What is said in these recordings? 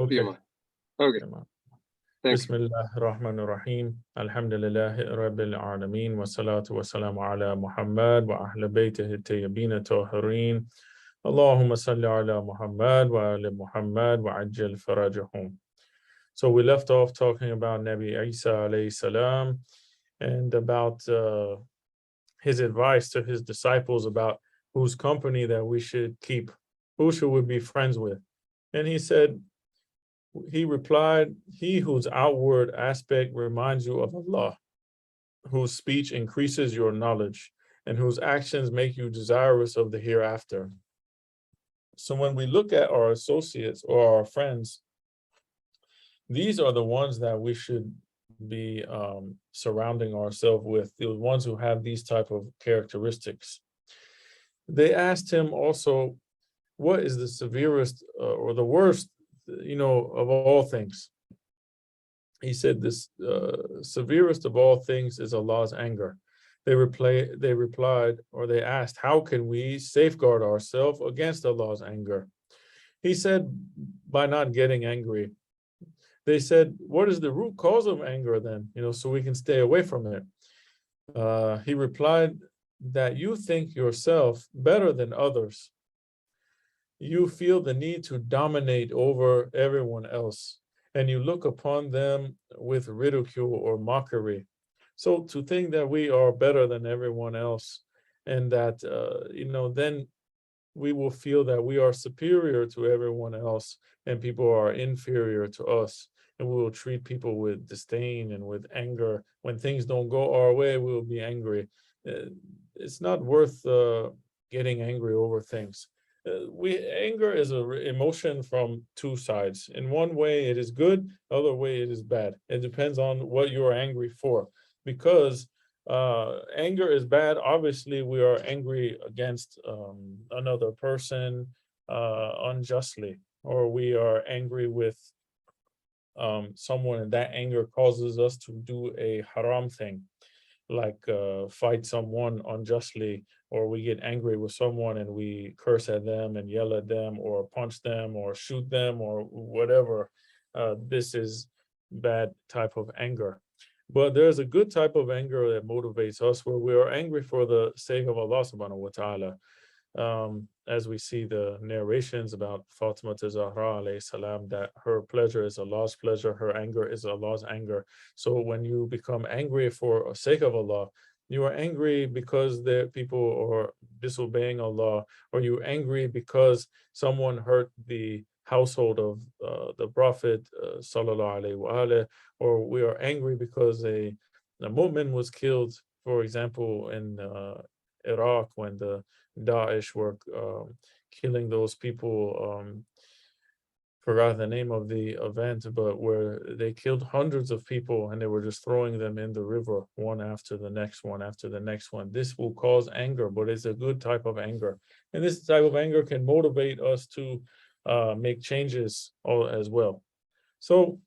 Okay. BMI. Okay, تمام. thank you. بسم الله الرحمن الرحيم الحمد لله رب العالمين والصلاة والسلام على محمد وأهل بيته الطيبين الطاهرين اللهم صل على محمد وآل محمد وعجل فرجهم. So we left off talking about Nabi Isa alayhi salam and about his advice to his disciples about whose company that we should keep, who should we be friends with. And he replied, he whose outward aspect reminds you of Allah, whose speech increases your knowledge, and whose actions make you desirous of the hereafter. So when we look at our associates or our friends, these are the ones that we should be surrounding ourselves with, the ones who have these type of characteristics. They asked him also, what is the severest or the worst, of all things? He said, this severest of all things is Allah's anger. They replied, or they asked, how can we safeguard ourselves against Allah's anger? He said, by not getting angry. They said, what is the root cause of anger then? So we can stay away from it. He replied that you think yourself better than others. You feel the need to dominate over everyone else, and you look upon them with ridicule or mockery. So to think that we are better than everyone else, and that, then we will feel that we are superior to everyone else and people are inferior to us. And we will treat people with disdain and with anger. When things don't go our way, we will be angry. It's not worth getting angry over things. Anger is an emotion from two sides. In one way, it is good. Other way, it is bad. It depends on what you are angry for. Because anger is bad. Obviously, we are angry against another person unjustly, or we are angry with someone, and that anger causes us to do a haram thing, like fight someone unjustly, or we get angry with someone and we curse at them and yell at them or punch them or shoot them or whatever. This is bad type of anger. But there's a good type of anger that motivates us, where we are angry for the sake of Allah subhanahu wa ta'ala. As we see the narrations about Fatima Zahra alayhi salam, that her pleasure is Allah's pleasure, her anger is Allah's anger. So when you become angry for the sake of Allah, you are angry because the people are disobeying Allah, or you're angry because someone hurt the household of the Prophet sallallahu alaihi wasallam, or we are angry because a mu'min was killed, for example, in Iraq, when the Daesh were killing those people. Forgot the name of the event, but where they killed hundreds of people and they were just throwing them in the river, one after the next one after the next one. This will cause anger, but it's a good type of anger. And this type of anger can motivate us to make changes as well. So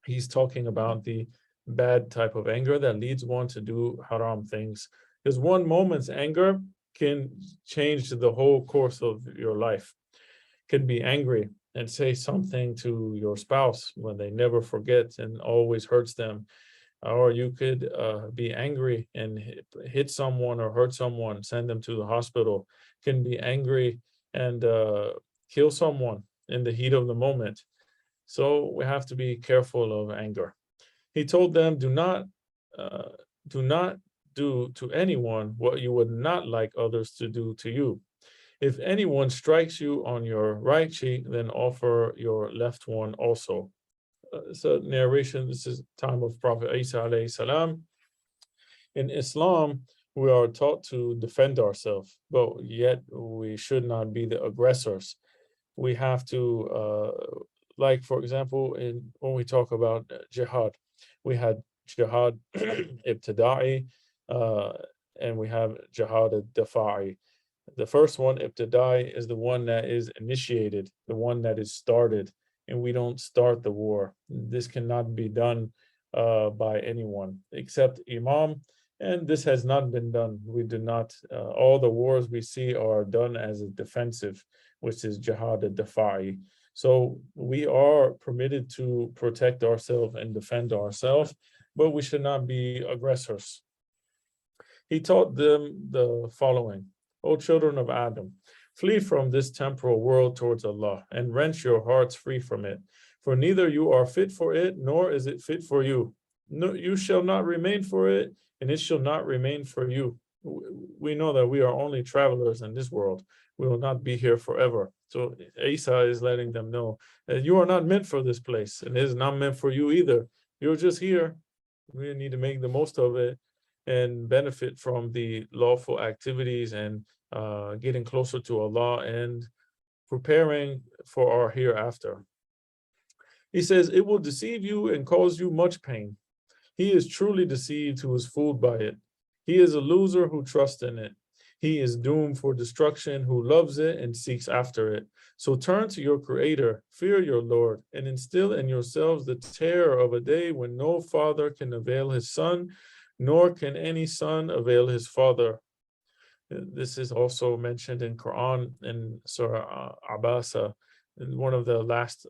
he's talking about the bad type of anger that leads one to do haram things. Because one moment's anger can change the whole course of your life. Can be angry and say something to your spouse when they never forget and always hurts them. Or you could be angry and hit someone or hurt someone, send them to the hospital. Can be angry and kill someone in the heat of the moment. So we have to be careful of anger. He told them, do not do to anyone what you would not like others to do to you. If anyone strikes you on your right cheek, then offer your left one also. So narration, this is time of Prophet Isa alayhi salam. In Islam, we are taught to defend ourselves, but yet we should not be the aggressors. We have to, like, for example, when we talk about jihad, we had jihad ibtida'i, and we have jihad al-dafa'i. The first one, ibtidai, is the one that is initiated, the one that is started, and we don't start the war. This cannot be done by anyone except Imam, and this has not been done. We do not, all the wars we see are done as a defensive, which is jihad al-dafa'i. So we are permitted to protect ourselves and defend ourselves, but we should not be aggressors. He taught them the following: O children of Adam, flee from this temporal world towards Allah and wrench your hearts free from it. For neither you are fit for it, nor is it fit for you. No, you shall not remain for it, and it shall not remain for you. We know that we are only travelers in this world. We will not be here forever. So Isa is letting them know that you are not meant for this place, and it is not meant for you either. You're just here. We need to make the most of it and benefit from the lawful activities and getting closer to Allah and preparing for our hereafter. He says, it will deceive you and cause you much pain. He is truly deceived who is fooled by it. He is a loser who trusts in it. He is doomed for destruction who loves it and seeks after it. So turn to your Creator, fear your Lord, and instill in yourselves the terror of a day when no father can avail his son, nor can any son avail his father. This is also mentioned in Quran in Surah Abasa. In one of the last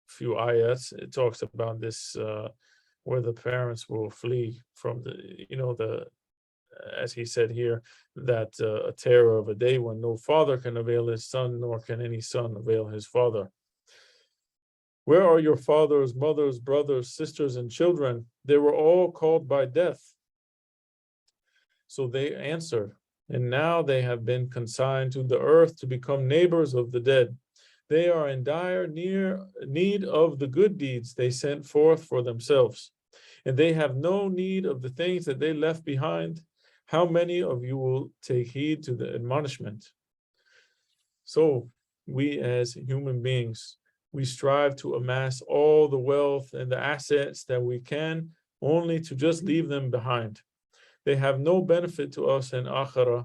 few ayats, it talks about this where the parents will flee from as he said here, that a terror of a day when no father can avail his son, nor can any son avail his father. Where are your fathers, mothers, brothers, sisters, and children? They were all called by death. So they answered, and now they have been consigned to the earth to become neighbors of the dead. They are in dire need of the good deeds they sent forth for themselves, and they have no need of the things that they left behind. How many of you will take heed to the admonishment? So we as human beings, we strive to amass all the wealth and the assets that we can, only to just leave them behind. They have no benefit to us in akhirah,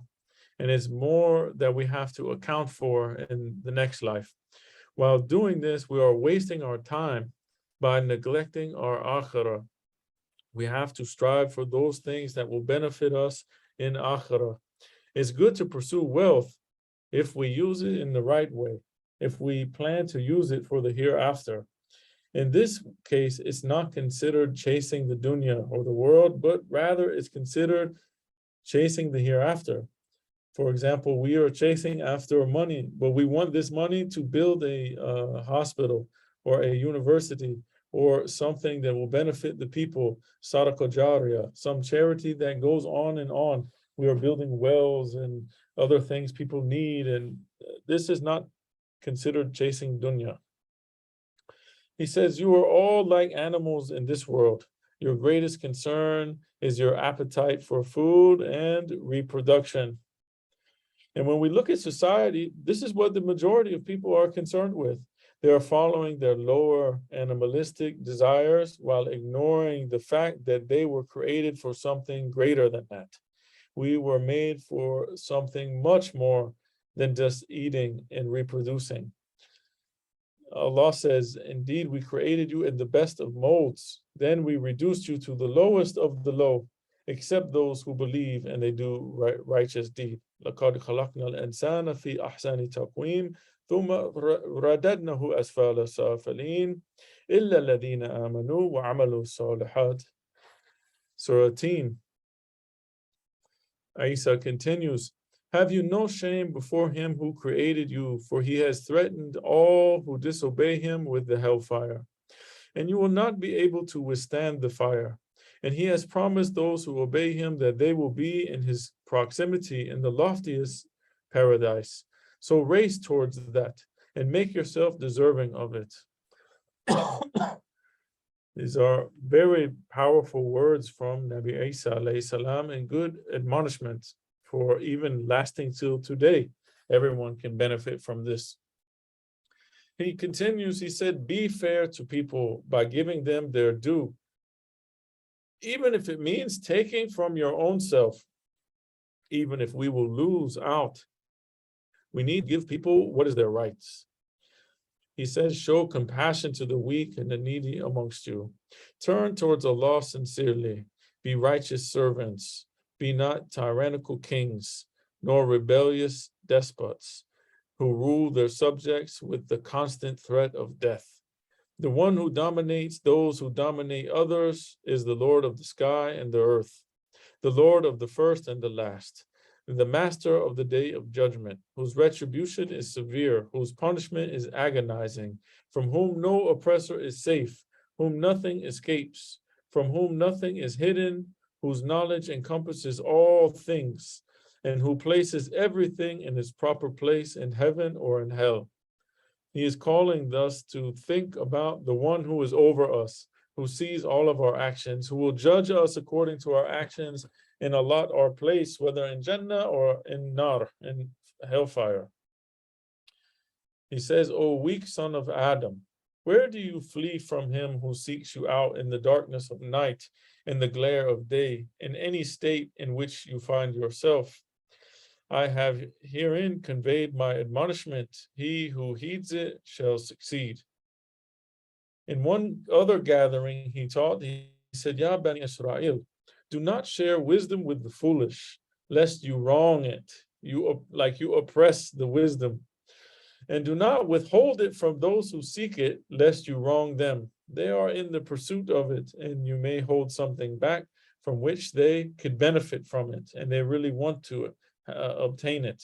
and it's more that we have to account for in the next life. While doing this, we are wasting our time by neglecting our akhirah. We have to strive for those things that will benefit us in akhirah. It's good to pursue wealth if we use it in the right way, if we plan to use it for the hereafter. In this case, it's not considered chasing the dunya or the world, but rather it's considered chasing the hereafter. For example, we are chasing after money, but we want this money to build a hospital or a university or something that will benefit the people, Sadaqa Jariyah, some charity that goes on and on. We are building wells and other things people need, and this is not considered chasing dunya. He says, you are all like animals in this world. Your greatest concern is your appetite for food and reproduction. And when we look at society, this is what the majority of people are concerned with. They are following their lower animalistic desires while ignoring the fact that they were created for something greater than that. We were made for something much more than just eating and reproducing. Allah says, indeed, we created you in the best of molds. Then we reduced you to the lowest of the low, except those who believe and they do righteous deed. لَقَدْ خَلَقْنَا الْإِنسَانَ فِي أَحْسَنِ تَقْوِيمٍ ثُمَّ رَدَدْنَهُ أَسْفَلَ سَافِلِينَ إِلَّا الَّذِينَ آمَنُوا وَعَمَلُوا الصَّالِحَاتِ. Surah Teen. Isa continues, have you no shame before him who created you, for he has threatened all who disobey him with the hellfire, and you will not be able to withstand the fire. And he has promised those who obey him that they will be in his proximity in the loftiest paradise. So race towards that and make yourself deserving of it. These are very powerful words from Nabi Isa alayhi salam and good admonishments for even lasting till today. Everyone can benefit from this. He continues, he said, be fair to people by giving them their due, even if it means taking from your own self. Even if we will lose out, we need to give people what is their rights. He says, show compassion to the weak and the needy amongst you. Turn towards Allah sincerely. Be righteous servants. Be not tyrannical kings, nor rebellious despots. who rule their subjects with the constant threat of death. The one who dominates those who dominate others is the Lord of the sky and the earth, the Lord of the first and the last, the master of the day of judgment, whose retribution is severe, whose punishment is agonizing, from whom no oppressor is safe, whom nothing escapes, from whom nothing is hidden, whose knowledge encompasses all things, and who places everything in its proper place in heaven or in hell. He is calling us to think about the one who is over us, who sees all of our actions, who will judge us according to our actions and allot our place, whether in Jannah or in Nar, in hellfire. He says, O weak son of Adam, where do you flee from him who seeks you out in the darkness of night, in the glare of day, in any state in which you find yourself? I have herein conveyed my admonishment. He who heeds it shall succeed. In one other gathering, he taught, he said, Ya Bani Israel, do not share wisdom with the foolish, lest you wrong it. You oppress the wisdom. And do not withhold it from those who seek it, lest you wrong them. They are in the pursuit of it, and you may hold something back from which they could benefit from it, and they really want to obtain it.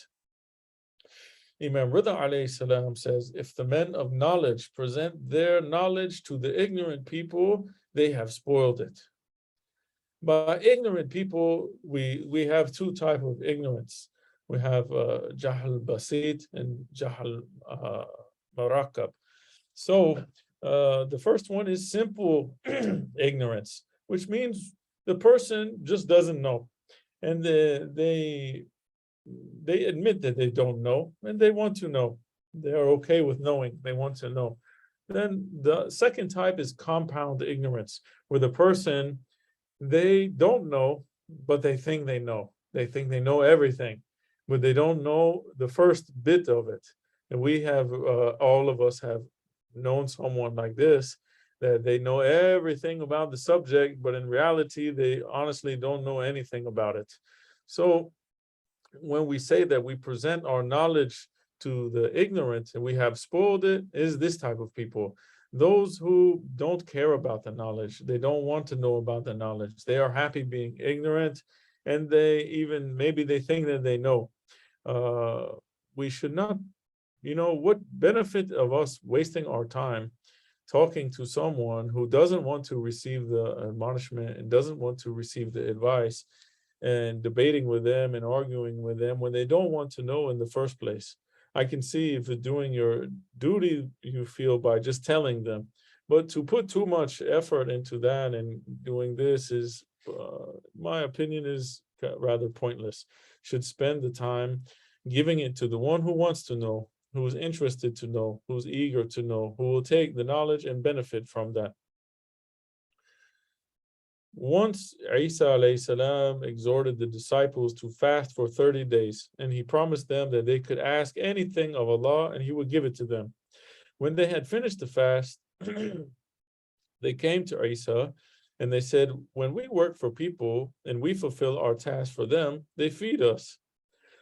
Imam Rida alayhi salam says, if the men of knowledge present their knowledge to the ignorant people, they have spoiled it. By ignorant people, we have two types of ignorance. We have Jahl Basit and Jahl Murakkab. So the first one is simple ignorance, which means the person just doesn't know. And they admit that they don't know and they want to know. They are okay with knowing, they want to know. Then the second type is compound ignorance, where the person, they don't know, but they think they know. They think they know everything, but they don't know the first bit of it. And we have, all of us have known someone like this, that they know everything about the subject, but in reality, they honestly don't know anything about it. So when we say that we present our knowledge to the ignorant and we have spoiled it, is this type of people. Those who don't care about the knowledge, they don't want to know about the knowledge. They are happy being ignorant, and they even, maybe they think that they know. We should not, what benefit of us wasting our time talking to someone who doesn't want to receive the admonishment and doesn't want to receive the advice, and debating with them and arguing with them when they don't want to know in the first place. I can see if you're doing your duty, you feel, by just telling them. But to put too much effort into that and doing this is, my opinion, is rather pointless. Should spend the time giving it to the one who wants to know, who is interested to know, who's eager to know, who will take the knowledge and benefit from that. Once Isa alayhi salam exhorted the disciples to fast for 30 days, and he promised them that they could ask anything of Allah and he would give it to them. When they had finished the fast, they came to Isa and they said, when we work for people and we fulfill our task for them, they feed us.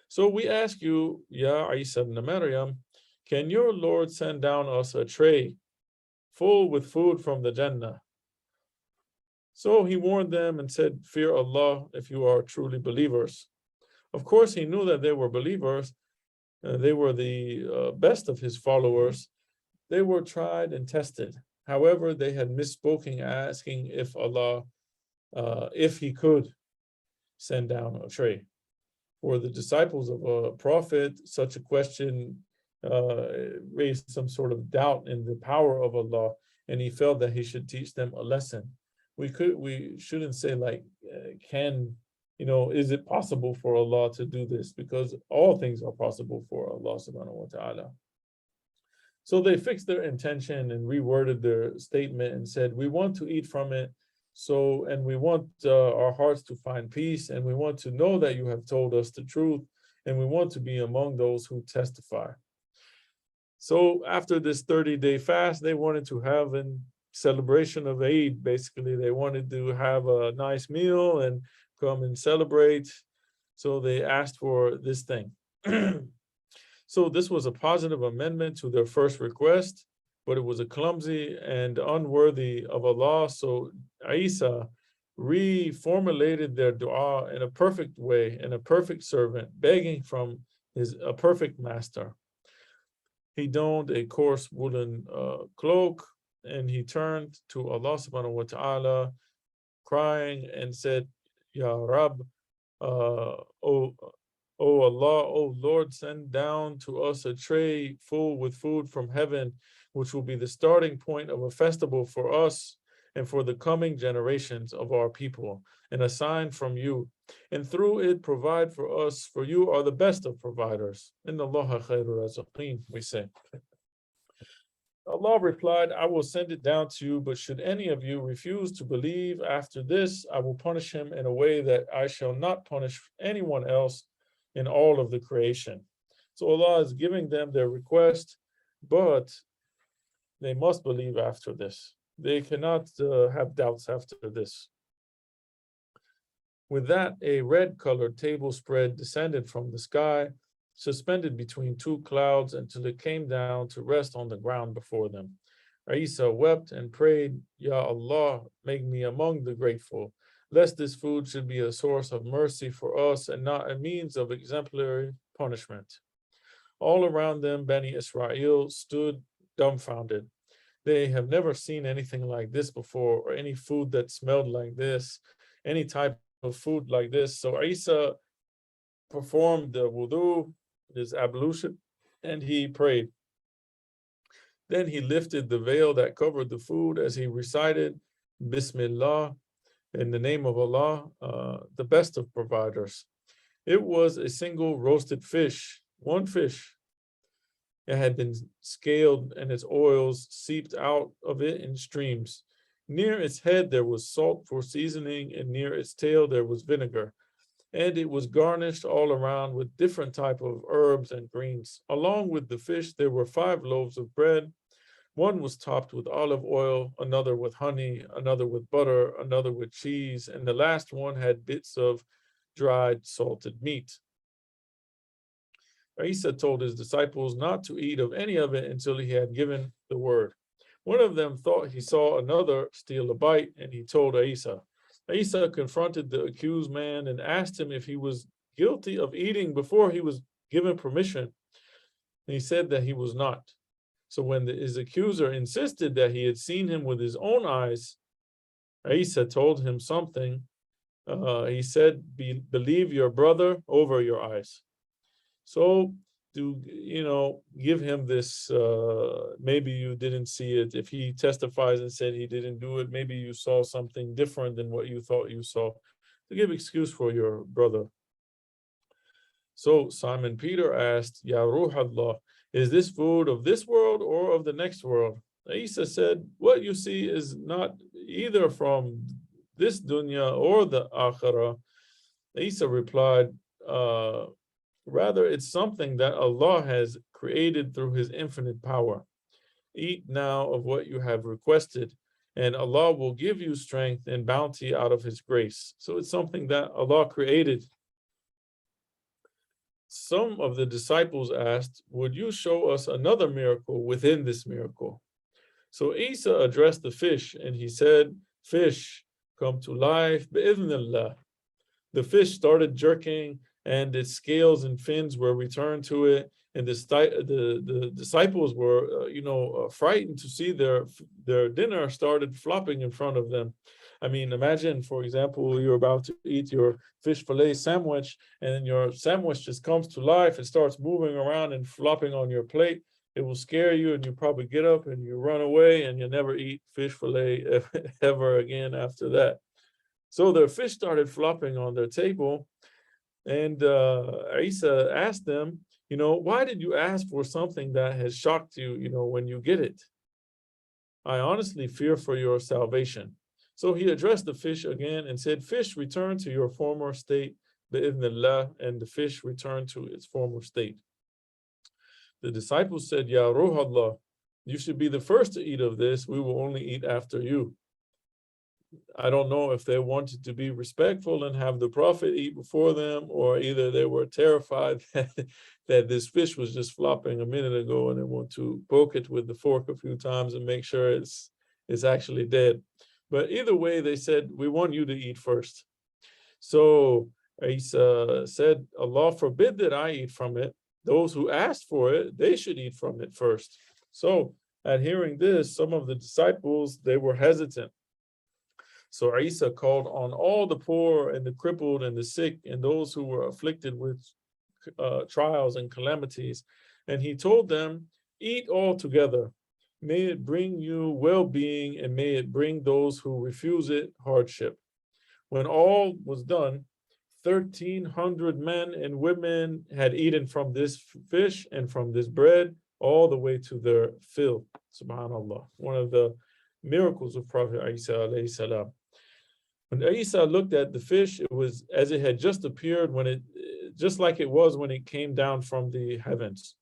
So we ask you, Ya Isa ibn Maryam, can your Lord send down us a tray full with food from the Jannah? So he warned them and said, fear Allah if you are truly believers. Of course, he knew that they were believers. They were the best of his followers. They were tried and tested. However, they had misspoken, asking if Allah, if he could send down a tray. For the disciples of a prophet, such a question raised some sort of doubt in the power of Allah, and he felt that he should teach them a lesson. We shouldn't say like, is it possible for Allah to do this? Because all things are possible for Allah subhanahu wa ta'ala. So they fixed their intention and reworded their statement and said, we want to eat from it. And we want our hearts to find peace, and we want to know that you have told us the truth, and we want to be among those who testify. So after this 30-day fast, they wanted to have a celebration of Eid. Basically, they wanted to have a nice meal and come and celebrate. So they asked for this thing. So this was a positive amendment to their first request, but it was a clumsy and unworthy of Allah. So Isa reformulated their dua in a perfect way, in a perfect servant, begging from a perfect master. He donned a coarse woolen cloak, and he turned to Allah subhanahu wa ta'ala, crying and said, Ya Rab, O Allah, O Lord, send down to us a tray full with food from heaven, which will be the starting point of a festival for us and for the coming generations of our people, and a sign from you. And through it provide for us, for you are the best of providers. Inna Allaha khairur razaqeen, we say. Allah replied, I will send it down to you, but should any of you refuse to believe after this, I will punish him in a way that I shall not punish anyone else in all of the creation. So Allah is giving them their request, but they must believe after this. They cannot have doubts after this. With that, a red-colored table spread descended from the sky, suspended between two clouds until it came down to rest on the ground before them. Isa wept and prayed, Ya Allah, make me among the grateful, lest this food should be a source of mercy for us and not a means of exemplary punishment. All around them, Bani Israel stood dumbfounded. They have never seen anything like this before, or any food that smelled like this, any type of food like this. So Isa performed the wudu, his ablution, and he prayed. Then he lifted the veil that covered the food as he recited, Bismillah, in the name of Allah, the best of providers. It was a single roasted fish, one fish. It had been scaled and its oils seeped out of it in streams. Near its head there was salt for seasoning, and near its tail there was vinegar. And it was garnished all around with different type of herbs and greens. Along with the fish, there were 5 loaves of bread. One was topped with olive oil, another with honey, another with butter, another with cheese, and the last one had bits of dried salted meat. Isa told his disciples not to eat of any of it until he had given the word. One of them thought he saw another steal a bite, and he told Isa. Isa confronted the accused man and asked him if he was guilty of eating before he was given permission. And he said that he was not. So when his accuser insisted that he had seen him with his own eyes, Isa told him something. He said, believe your brother over your eyes. So to give him this, maybe you didn't see it. If he testifies and said he didn't do it, maybe you saw something different than what you thought you saw, to give excuse for your brother. So Simon Peter asked, Ya Ruh Allah, is this food of this world or of the next world? Isa said, what you see is not either from this dunya or the akhirah. Isa replied, rather, it's something that Allah has created through his infinite power. Eat now of what you have requested, and Allah will give you strength and bounty out of his grace. So it's something that Allah created. Some of the disciples asked, would you show us another miracle within this miracle? So Isa addressed the fish, and he said, fish, come to life, bi'idhnillah. The fish started jerking, and its scales and fins were returned to it, and the disciples were frightened to see their dinner started flopping in front of them. I mean, imagine, for example, you're about to eat your fish fillet sandwich, and then your sandwich just comes to life and starts moving around and flopping on your plate. It will scare you, and you probably get up and you run away, and you never eat fish fillet ever again after that. So their fish started flopping on their table, and Isa asked them, why did you ask for something that has shocked you, when you get it? I honestly fear for your salvation. So he addressed the fish again and said, fish, return to your former state, bi'idhnillah, and the fish returned to its former state. The disciples said, Ya Ruh Allah, you should be the first to eat of this. We will only eat after you. I don't know if they wanted to be respectful and have the Prophet eat before them, or either they were terrified that this fish was just flopping a minute ago and they want to poke it with the fork a few times and make sure it's actually dead. But either way, they said, we want you to eat first. So Isa said, Allah forbid that I eat from it. Those who asked for it, they should eat from it first. So at hearing this, some of the disciples, they were hesitant. So Isa called on all the poor and the crippled and the sick and those who were afflicted with trials and calamities. And he told them, eat all together. May it bring you well-being, and may it bring those who refuse it hardship. When all was done, 1,300 men and women had eaten from this fish and from this bread all the way to their fill. Subhanallah. One of the miracles of Prophet Isa alayhi salam. When Isa looked at the fish, it was as it had just appeared just like it was when it came down from the heavens.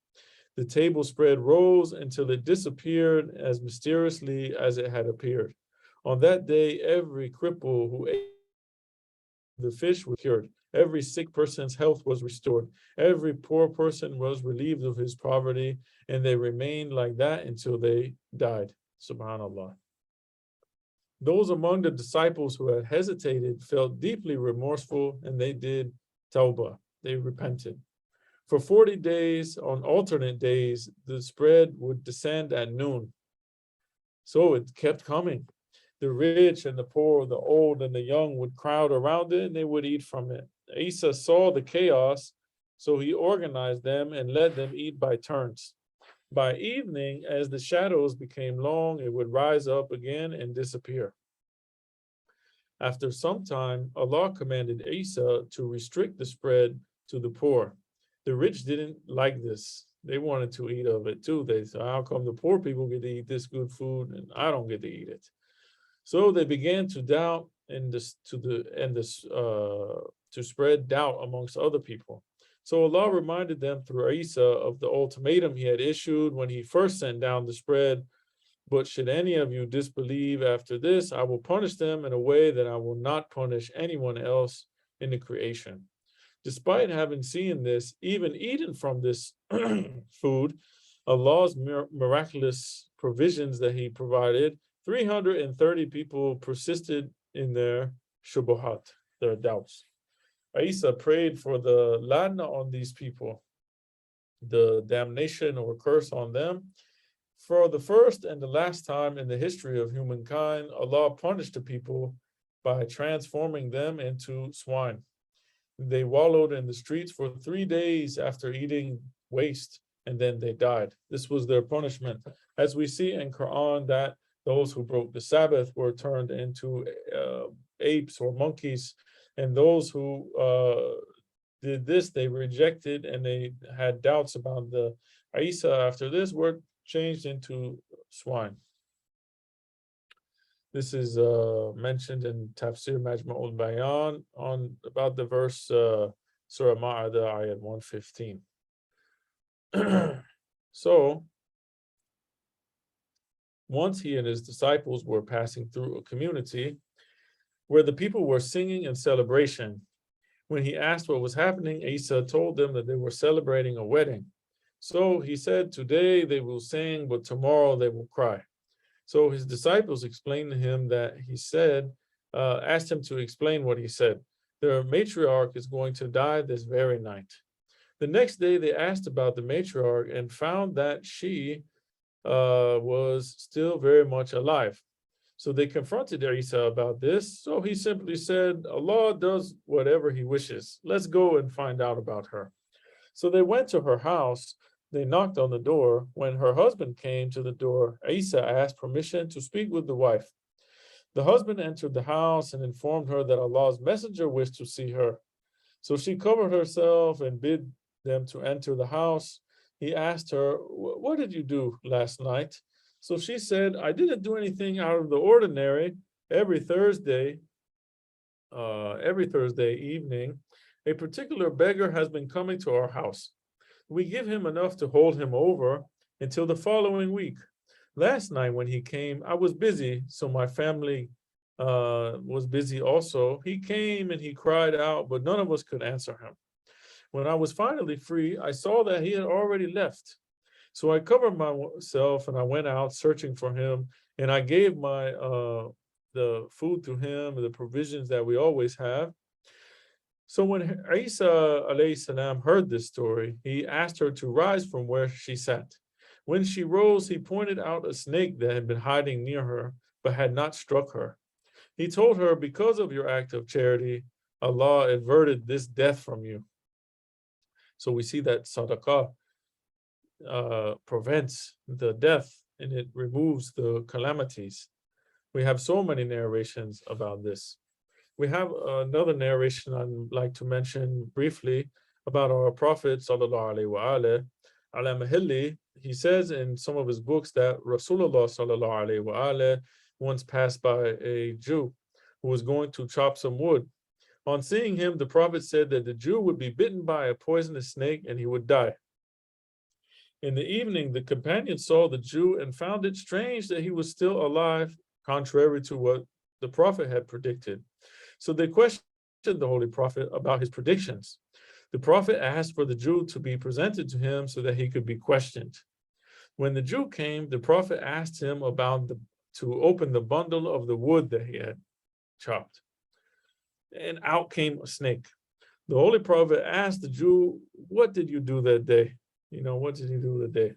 The table spread rose until it disappeared as mysteriously as it had appeared. On that day, every cripple who ate the fish was cured. Every sick person's health was restored. Every poor person was relieved of his poverty, and they remained like that until they died. Subhanallah. Those among the disciples who had hesitated felt deeply remorseful, and they did tawbah. They repented. For 40 days, on alternate days, the spread would descend at noon. So it kept coming. The rich and the poor, the old and the young would crowd around it, and they would eat from it. Isa saw the chaos, so he organized them and let them eat by turns. By evening, as the shadows became long, it would rise up again and disappear. After some time, Allah commanded Isa to restrict the spread to the poor. The rich didn't like this. They wanted to eat of it too. They said, how come the poor people get to eat this good food and I don't get to eat it? So they began to doubt to spread doubt amongst other people. So Allah reminded them through Isa of the ultimatum he had issued when he first sent down the spread. But should any of you disbelieve after this, I will punish them in a way that I will not punish anyone else in the creation. Despite having seen this, even eaten from this food, Allah's miraculous provisions that he provided, 330 people persisted in their shubuhat, their doubts. Isa prayed for the la'na on these people, the damnation or curse on them. For the first and the last time in the history of humankind, Allah punished the people by transforming them into swine. They wallowed in the streets for 3 days after eating waste, and then they died. This was their punishment. As we see in Quran, that those who broke the Sabbath were turned into apes or monkeys, and those who did this, they rejected and they had doubts about the Isa after this, were changed into swine. This is mentioned in Tafsir Majma'ul Bayan on about the verse Surah Ma'adah ayat 115. So once he and his disciples were passing through a community where the people were singing in celebration. When he asked what was happening, Isa told them that they were celebrating a wedding. So he said, today they will sing, but tomorrow they will cry. So his disciples explained to him that he said, asked him to explain what he said. Their matriarch is going to die this very night. The next day they asked about the matriarch and found that she was still very much alive. So they confronted Isa about this. So he simply said, Allah does whatever he wishes. Let's go and find out about her. So they went to her house. They knocked on the door. When her husband came to the door, Isa asked permission to speak with the wife. The husband entered the house and informed her that Allah's messenger wished to see her. So she covered herself and bid them to enter the house. He asked her, what did you do last night? So she said, I didn't do anything out of the ordinary. Every Thursday evening, a particular beggar has been coming to our house. We give him enough to hold him over until the following week. Last night when he came, I was busy, so my family was busy also. He came and he cried out, but none of us could answer him. When I was finally free, I saw that he had already left. So I covered myself and I went out searching for him, and I gave the food to him, the provisions that we always have. So when Isa alayhi salam heard this story, he asked her to rise from where she sat. When she rose, he pointed out a snake that had been hiding near her, but had not struck her. He told her, because of your act of charity, Allah averted this death from you. So we see that sadaqah prevents the death and it removes the calamities. We have so many narrations about this. We have another narration I'd like to mention briefly about our Prophet sallallahu alaihi wasallam. Ala Mahilli, he says in some of his books that Rasulullah sallallahu alaihi wasallam once passed by a Jew who was going to chop some wood. On seeing him, the Prophet said that the Jew would be bitten by a poisonous snake and he would die. In the evening, the companions saw the Jew and found it strange that he was still alive, contrary to what the Prophet had predicted. So they questioned the Holy Prophet about his predictions. The Prophet asked for the Jew to be presented to him so that he could be questioned. When the Jew came, the Prophet asked him to open the bundle of the wood that he had chopped. And out came a snake. The Holy Prophet asked the Jew, "What did you do that day? What did you do that day?"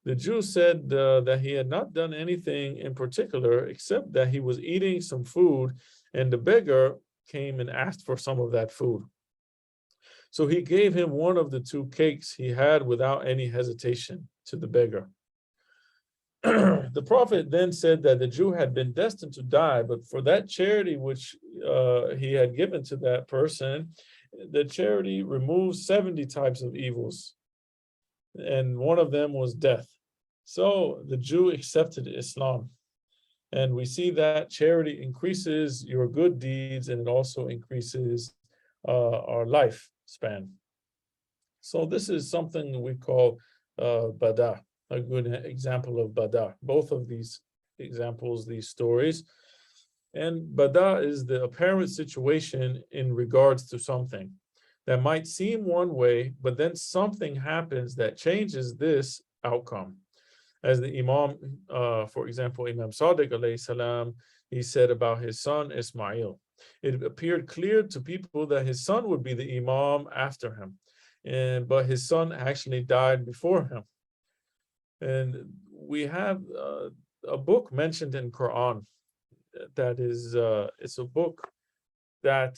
The Jew said that he had not done anything in particular, except that he was eating some food, and the beggar came and asked for some of that food. So he gave him one of the two cakes he had without any hesitation to the beggar. The Prophet then said that the Jew had been destined to die, but for that charity which he had given to that person, the charity removes 70 types of evils, and one of them was death. So the Jew accepted Islam. And we see that charity increases your good deeds and it also increases our lifespan. So this is something we call bada, a good example of bada. Both of these examples, these stories. And bada is the apparent situation in regards to something that might seem one way, but then something happens that changes this outcome. As the Imam, for example, Imam Sadiq alayhi salam, he said about his son Ismail, it appeared clear to people that his son would be the Imam after him, but his son actually died before him. And we have a book mentioned in Quran that is, it's a book that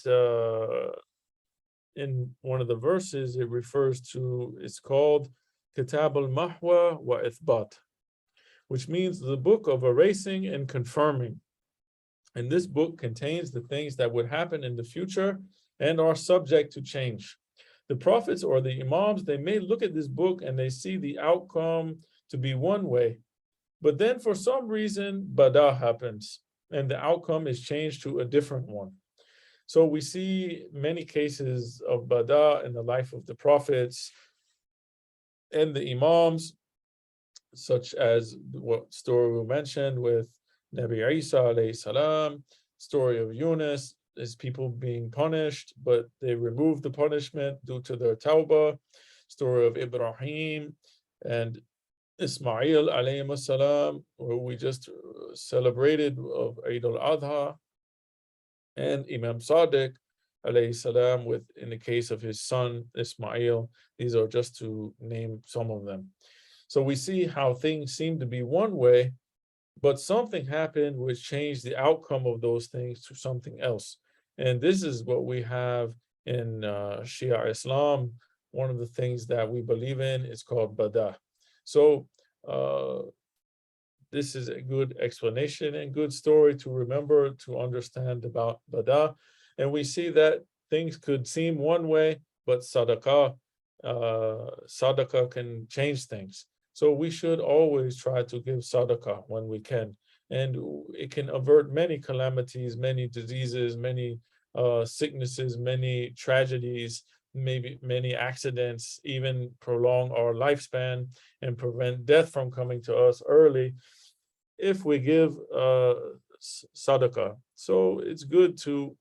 in one of the verses it refers to, it's called Kitab al-Mahwa wa Ithbat, which means the book of erasing and confirming. And this book contains the things that would happen in the future and are subject to change. The prophets or the imams, they may look at this book and they see the outcome to be one way, but then for some reason, bada happens and the outcome is changed to a different one. So we see many cases of bada in the life of the prophets and the imams, such as what story we mentioned with Nabi Isa alayhi salam, story of Yunus, is people being punished, but they removed the punishment due to their tawbah, story of Ibrahim and Ismail alayhi salam, where we just celebrated of Eid al-Adha, and Imam Sadiq alayhi salam with, in the case of his son Ismail. These are just to name some of them. So we see how things seem to be one way, but something happened which changed the outcome of those things to something else. And this is what we have in Shia Islam. One of the things that we believe in is called bada. So this is a good explanation and good story to remember, to understand about bada. And we see that things could seem one way, but sadaqah can change things. So we should always try to give sadaqah when we can. And it can avert many calamities, many diseases, many sicknesses, many tragedies, maybe many accidents, even prolong our lifespan and prevent death from coming to us early if we give sadaqah. So it's good to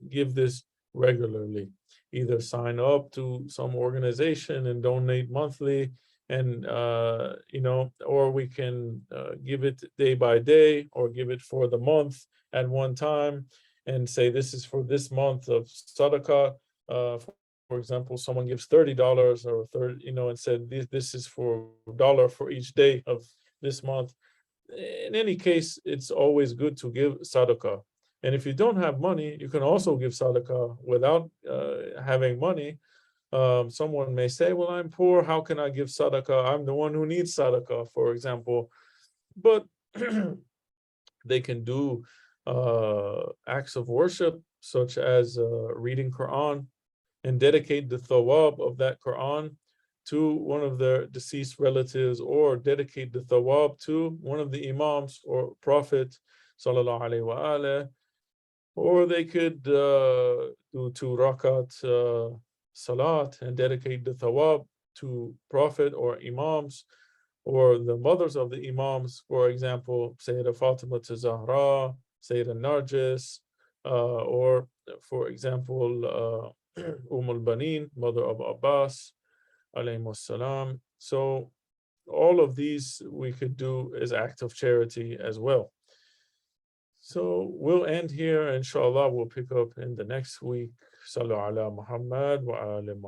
give this regularly. Either sign up to some organization and donate monthly, and or we can give it day by day, or give it for the month at one time, and say this is for this month of sadaqah. For example, someone gives $30 or 30, and said this is for dollar for each day of this month. In any case, it's always good to give sadaqah. And if you don't have money, you can also give sadaqah without having money. Someone may say, well, I'm poor, how can I give sadaqah? I'm the one who needs sadaqah, for example. But they can do acts of worship, such as reading Quran, and dedicate the thawab of that Quran to one of their deceased relatives, or dedicate the thawab to one of the imams or prophet, sallallahu alaihi wa. Or they could do 2 rakat salat and dedicate the thawab to prophet or imams, or the mothers of the imams, for example, Sayyidah Fatima Zahra, Sayyidah Narjis, or for example, al-Banin, mother of Abbas, alayhi salam. So all of these we could do as act of charity as well. So we'll end here. Inshallah, we'll pick up in the next week. Sallu ala Muhammad wa ala